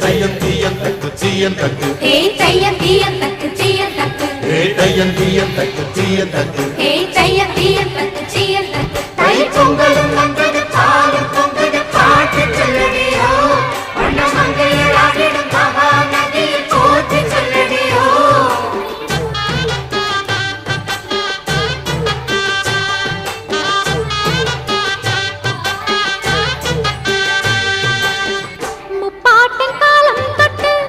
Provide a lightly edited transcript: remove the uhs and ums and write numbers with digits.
தையம் தீயம் தக்கு சீயன் தக்கு தையம் தீயம் தக்கு சீயன் தக்கு தையம் தீயம் தக்கு சீயன் தக்கு தையம் தீயம் தக்கு சீயன் தக்கு தை பொங்கலும் வந்து